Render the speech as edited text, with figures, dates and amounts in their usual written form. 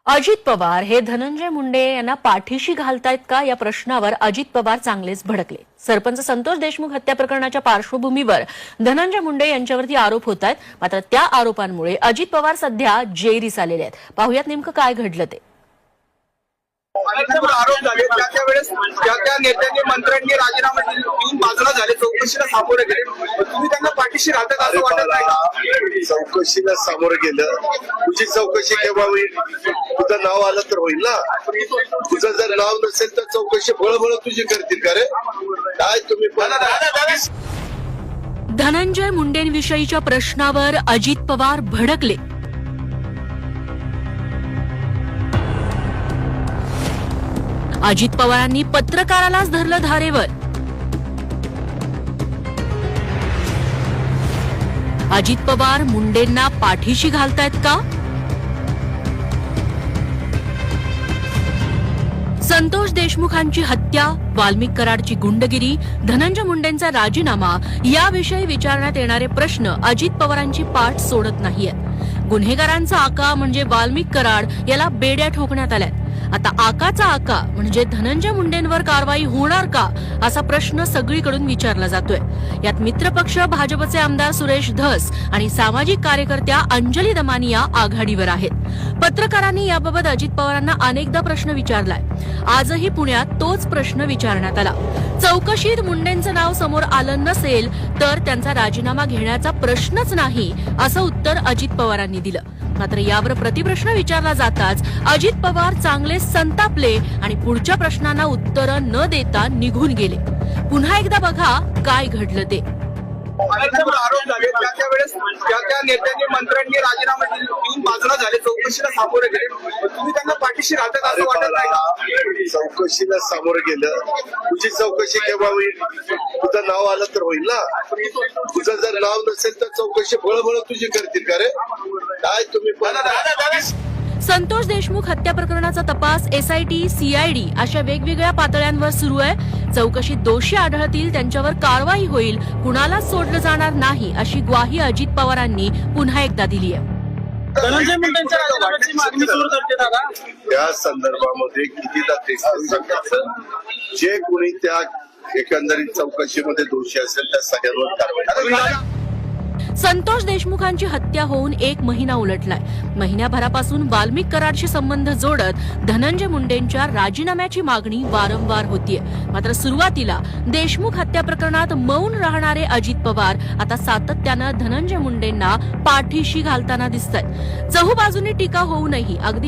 अजित पवार हे धनंजय मुंडे यांना पाठीशी घालतायत का या प्रश्नावर अजित पवार चांगलेच भडकले। सरपंच संतोष देशमुख हत्या प्रकरणाच्या पार्श्वभूमीवर धनंजय मुंडे यांच्यावरती आरोप होत आहेत। मात्र त्या आरोपांमुळे अजित पवार सध्या जेरीस आलेले आहेत। पाहुयात नेमकं काय घडलं ते। आरोप झाले त्यावेळेस त्या नेत्यांनी मंत्र्यांनी राजीनामा देऊन बाजूला झाले, चौकशीला सामोरे गेले। तुम्ही त्यांना पाठीशी राहतात असं वाटत नाही? चौकशीला सामोरं गेलं, तुझी चौकशी केव्हा होईल? तुझं नाव आलं तर होईल ना। तुझं जर नाव नसेल तर चौकशी बळबळ तुझी करतील का रे? काय तुम्ही धनंजय मुंडेंविषयीच्या प्रश्नावर अजित पवार भडकले। अजित पवारांनी पत्रकारालाच धरलं धारेवर। अजित पवार मुंडेंना पाठीशी घालतायत का? संतोष देशमुखांची हत्या, वाल्मिक कराडची गुंडगिरी, धनंजय मुंडेंचा राजीनामा याविषयी विचारण्यात येणारे प्रश्न अजित पवारांची पाठ सोडत नाहीयेत। गुन्हेगारांचा आका म्हणजे वाल्मिक कराड याला बेड्या ठोकण्यात आल्यात। आता आकाचा आका म्हणजे धनंजय मुंडेंवर कारवाई होणार का असा प्रश्न सगळीकडून विचारला जातोय। यात मित्रपक्ष भाजपचे आमदार सुरेश धस आणि सामाजिक कार्यकर्त्या अंजली दमानिया आघाडीवर आहेत। पत्रकारांनी याबाबत अजित पवारांना अनेकदा प्रश्न विचारलाय। आजही पुण्यात तोच प्रश्न विचारण्यात आला। चौकशीत मुंडेंचं नाव समोर आलं नसेल तर त्यांचा राजीनामा घेण्याचा प्रश्नच नाही असं उत्तर अजित पवारांनी दिलं। मात्र यावर प्रतिप्रश्न विचारला जाताच अजित पवार चांगले संतापले आणि पुढच्या प्रश्नांना उत्तरं न देता निघून गेले। पुन्हा एकदा बघा काय घडलं ते। आरोप झाले त्यावेळेस त्या नेत्यांनी मंत्र्यांनी राजीनामा देऊन बाजूला झाले, चौकशीला सामोरे गेले। तुम्ही त्यांना पाठीशी राहतात असं वाटत नाही? चौकशीला सामोरं गेलं, तुझी चौकशी केव्हा होईल? तुझं नाव आलं तर होईल ना। तुझं जर नाव नसेल तर चौकशी बळबळ तुझी करतील का रे? काय तुम्ही संतोष देशमुख हत्या प्रकरणाचा तपास एसआयटी, सीआयडी अशा वेगवेगळ्या पातळ्यांवर सुरू आहे। चौकशीत दोषी आढळतील त्यांच्यावर कारवाई होईल, कुणालाच सोडलं जाणार नाही अशी ग्वाही अजित पवारांनी पुन्हा एकदा दिली आहे। धनंजय मुंडेंच्या राजीनाम्याची मागणी सुरू करते दादा। त्या संदर्भामध्ये कितीदा तेच सांगायचं, जे कोणी त्या एकंदरीत चौकशीमध्ये दोषी असेल त्या सगळ्यांवर कारवाई। संतोष देशमुखांची हत्या होऊन 1 महिना उलटलाय। महिन्याभरापासून वाल्मिक कराडशी संबंध जोडत धनंजय मुंडेंच्या राजीनाम्याची मागणी वारंवार होतीये। मात्र सुरुवातीला देशमुख हत्या प्रकरणात मौन राहणारे अजित पवार आता सातत्यानं धनंजय मुंडेंना पाठीशी घालताना दिसतायत। चहूबाजूंनी टीका होऊनही अगदी